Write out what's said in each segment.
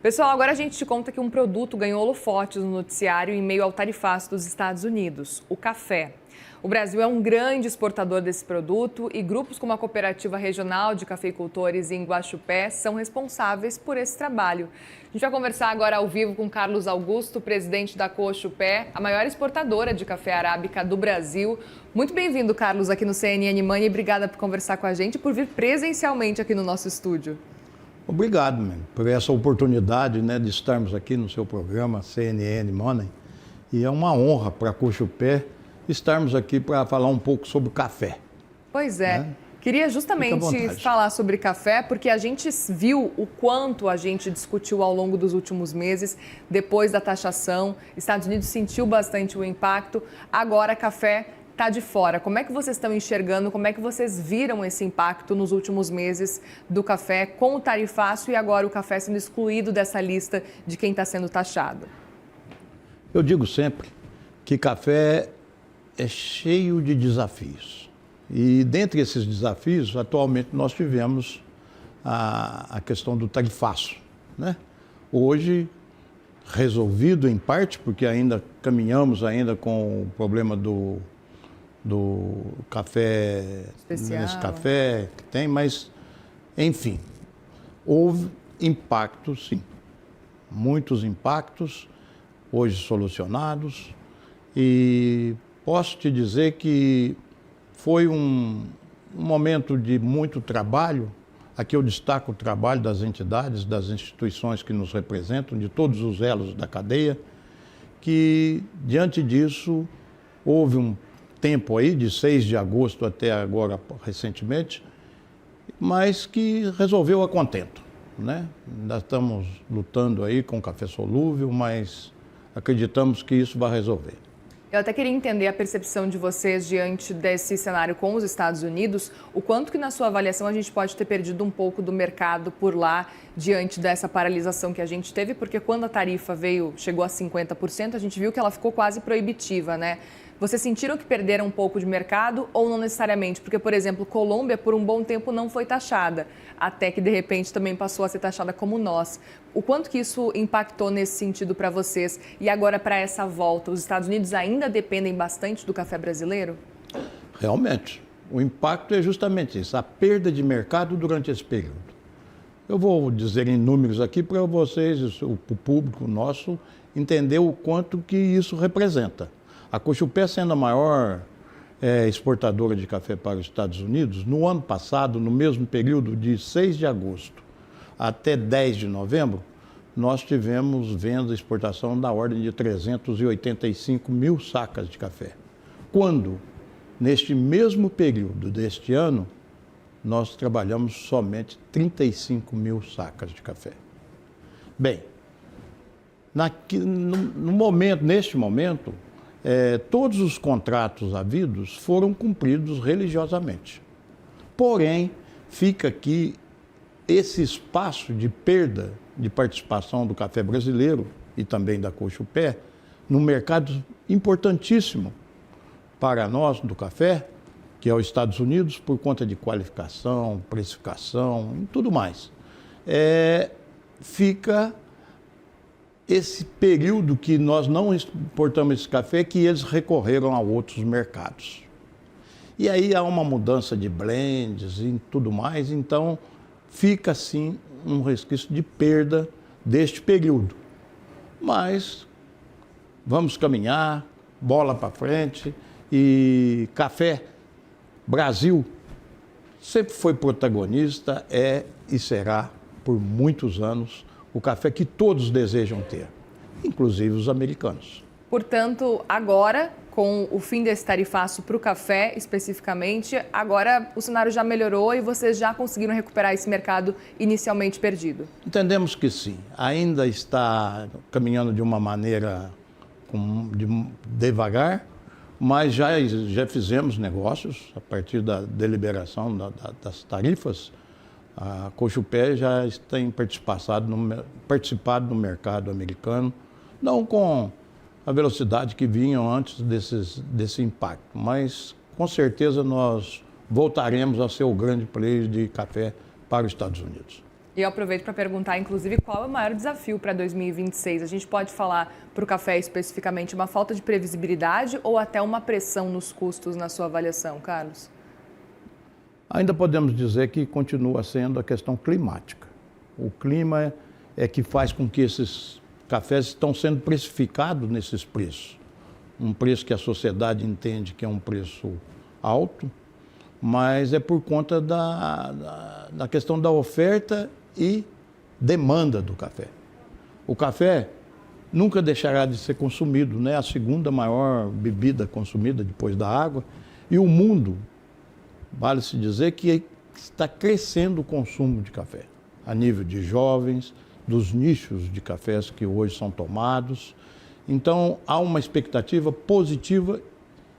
Pessoal, agora a gente te conta que um produto ganhou holofotes no noticiário em meio ao tarifaço dos Estados Unidos, o café. O Brasil é um grande exportador desse produto e grupos como a Cooperativa Regional de Cafeicultores em Guaxupé são responsáveis por esse trabalho. A gente vai conversar agora ao vivo com Carlos Augusto, presidente da Coopé, a maior exportadora de café arábica do Brasil. Muito bem-vindo, Carlos, aqui no CNN Money e obrigada por conversar com a gente e por vir presencialmente aqui no nosso estúdio. Obrigado, por essa oportunidade, de estarmos aqui no seu programa CNN Money. E é uma honra para a Coopé estarmos aqui para falar um pouco sobre café. Pois é. Queria justamente falar sobre café, porque a gente viu o quanto a gente discutiu ao longo dos últimos meses, depois da taxação. Estados Unidos sentiu bastante o impacto, agora café está de fora. Como é que vocês estão enxergando, como é que vocês viram esse impacto nos últimos meses do café com o tarifaço e agora o café sendo excluído dessa lista de quem está sendo taxado? Eu digo sempre que café é cheio de desafios. E dentre esses desafios, atualmente nós tivemos a questão do tarifaço, Hoje, resolvido em parte, porque ainda caminhamos com o problema do café, nesse café que tem, mas, enfim, houve impacto, sim. Muitos impactos, hoje solucionados, e posso te dizer que foi um momento de muito trabalho. Aqui eu destaco o trabalho das entidades, das instituições que nos representam, de todos os elos da cadeia, que, diante disso, houve um tempo aí, de 6 de agosto até agora, recentemente, mas que resolveu a contento, Ainda estamos lutando aí com café solúvel, mas acreditamos que isso vai resolver. Eu até queria entender a percepção de vocês diante desse cenário com os Estados Unidos, o quanto que na sua avaliação a gente pode ter perdido um pouco do mercado por lá diante dessa paralisação que a gente teve, porque quando a tarifa chegou a 50%, a gente viu que ela ficou quase proibitiva, Vocês sentiram que perderam um pouco de mercado ou não necessariamente? Porque, por exemplo, Colômbia por um bom tempo não foi taxada, até que de repente também passou a ser taxada como nós. O quanto que isso impactou nesse sentido para vocês? E agora para essa volta, os Estados Unidos ainda dependem bastante do café brasileiro? Realmente, o impacto é justamente isso, a perda de mercado durante esse período. Eu vou dizer em números aqui para vocês, o público nosso, entender o quanto que isso representa. A Coopé, sendo a maior exportadora de café para os Estados Unidos, no ano passado, no mesmo período de 6 de agosto até 10 de novembro, nós tivemos venda e exportação da ordem de 385 mil sacas de café. Quando, neste mesmo período deste ano, nós trabalhamos somente 35 mil sacas de café. Bem, neste momento, todos os contratos havidos foram cumpridos religiosamente. Porém, fica aqui esse espaço de perda de participação do café brasileiro e também da Coopé num mercado importantíssimo para nós do café, que é os Estados Unidos, por conta de qualificação, precificação e tudo mais. Fica esse período que nós não exportamos esse café, que eles recorreram a outros mercados. E aí há uma mudança de blends e tudo mais, então fica assim um resquício de perda deste período. Mas vamos caminhar, bola para frente, e café Brasil sempre foi protagonista, e será por muitos anos o café que todos desejam ter, inclusive os americanos. Portanto, agora, com o fim desse tarifaço para o café especificamente, agora o cenário já melhorou e vocês já conseguiram recuperar esse mercado inicialmente perdido? Entendemos que sim. Ainda está caminhando de uma maneira devagar, mas já fizemos negócios a partir da deliberação das tarifas. A Coopé já tem participado no mercado americano, não com a velocidade que vinham antes desse impacto, mas com certeza nós voltaremos a ser o grande player de café para os Estados Unidos. E eu aproveito para perguntar, inclusive, qual é o maior desafio para 2026? A gente pode falar para o café especificamente uma falta de previsibilidade ou até uma pressão nos custos na sua avaliação, Carlos? Ainda podemos dizer que continua sendo a questão climática. O clima é que faz com que esses cafés estão sendo precificados nesses preços. Um preço que a sociedade entende que é um preço alto, mas é por conta da questão da oferta e demanda do café. O café nunca deixará de ser consumido, né? A segunda maior bebida consumida depois da água. E o mundo, vale-se dizer que está crescendo o consumo de café, a nível de jovens, dos nichos de cafés que hoje são tomados. Então, há uma expectativa positiva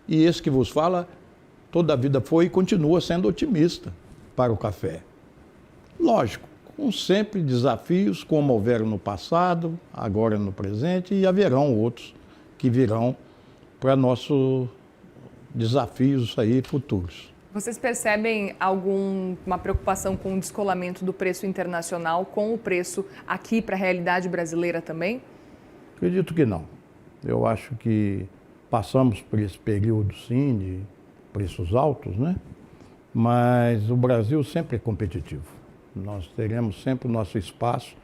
e esse que vos fala, toda a vida foi e continua sendo otimista para o café. Lógico, com sempre desafios, como houveram no passado, agora no presente, e haverão outros que virão para nossos desafios aí futuros. Vocês percebem alguma preocupação com o descolamento do preço internacional com o preço aqui para a realidade brasileira também? Acredito que não. Eu acho que passamos por esse período, sim, de preços altos, né? Mas o Brasil sempre é competitivo. Nós teremos sempre o nosso espaço,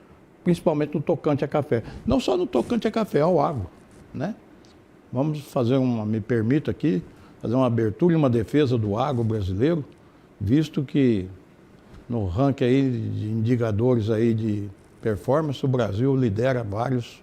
principalmente no tocante a café. Não só no tocante a café, ao agro, né? Vamos fazer me permita aqui, fazer uma abertura e uma defesa do agro brasileiro, visto que no ranking aí de indicadores aí de performance, o Brasil lidera vários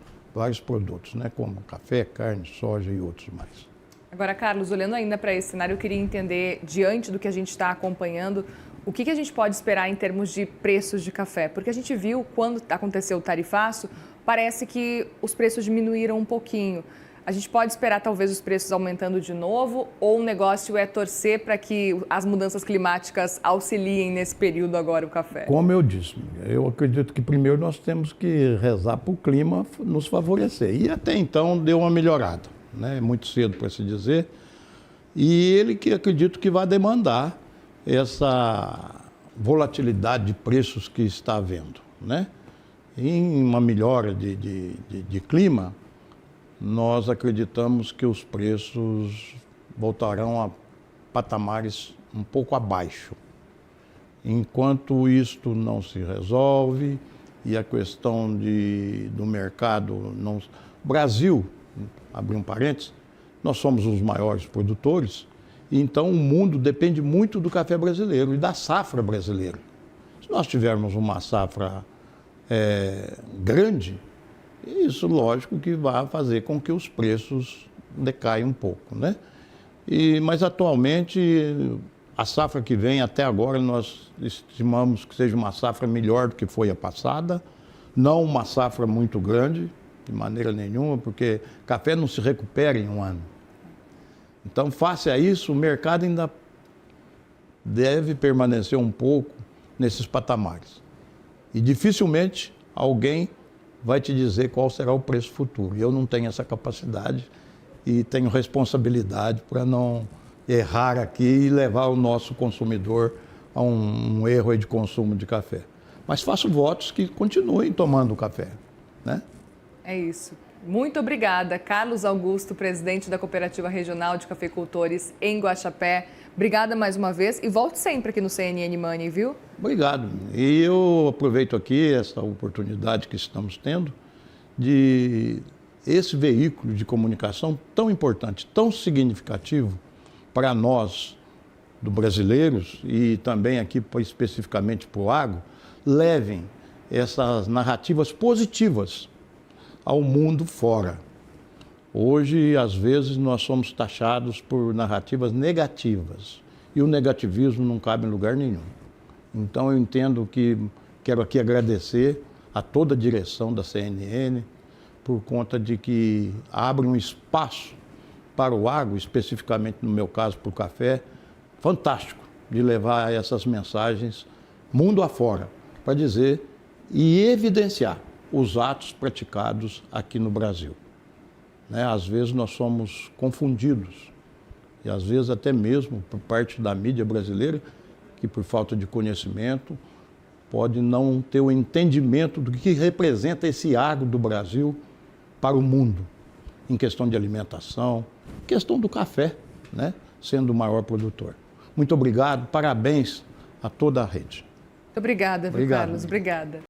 produtos, né? Como café, carne, soja e outros mais. Agora, Carlos, olhando ainda para esse cenário, eu queria entender, diante do que a gente está acompanhando, o que a gente pode esperar em termos de preços de café? Porque a gente viu, quando aconteceu o tarifaço, parece que os preços diminuíram um pouquinho. A gente pode esperar talvez os preços aumentando de novo ou o negócio é torcer para que as mudanças climáticas auxiliem nesse período agora o café? Como eu disse, eu acredito que primeiro nós temos que rezar para o clima nos favorecer. E até então deu uma melhorada, né? É muito cedo para se dizer. E ele que acredito que vai demandar essa volatilidade de preços que está havendo, né? Em uma melhora de clima, nós acreditamos que os preços voltarão a patamares um pouco abaixo. Enquanto isto não se resolve e a questão do mercado não... Brasil, abrir um parênteses, nós somos os maiores produtores, então o mundo depende muito do café brasileiro e da safra brasileira. Se nós tivermos uma safra grande, isso, lógico, que vai fazer com que os preços decaiam um pouco, né? Mas, atualmente, a safra que vem, até agora, nós estimamos que seja uma safra melhor do que foi a passada, não uma safra muito grande, de maneira nenhuma, porque café não se recupera em um ano. Então, face a isso, o mercado ainda deve permanecer um pouco nesses patamares. E, dificilmente, alguém vai te dizer qual será o preço futuro. Eu não tenho essa capacidade e tenho responsabilidade para não errar aqui e levar o nosso consumidor a um erro de consumo de café. Mas faço votos que continuem tomando café, né? É isso. Muito obrigada, Carlos Augusto, presidente da Cooperativa Regional de Cafeicultores em Guaxapé. Obrigada mais uma vez e volte sempre aqui no CNN Money, viu? Obrigado. E eu aproveito aqui essa oportunidade que estamos tendo de esse veículo de comunicação tão importante, tão significativo para nós, do brasileiros, e também aqui especificamente para o agro, levem essas narrativas positivas ao mundo fora. Hoje, às vezes, nós somos taxados por narrativas negativas e o negativismo não cabe em lugar nenhum. Então, eu entendo que quero aqui agradecer a toda a direção da CNN por conta de que abre um espaço para o agro, especificamente no meu caso para o café, fantástico de levar essas mensagens mundo afora para dizer e evidenciar os atos praticados aqui no Brasil. Às vezes nós somos confundidos, e às vezes até mesmo por parte da mídia brasileira, que por falta de conhecimento pode não ter o entendimento do que representa esse agro do Brasil para o mundo, em questão de alimentação, questão do café, né? Sendo o maior produtor. Muito obrigado, parabéns a toda a rede. Muito obrigada, viu, Carlos? Obrigada.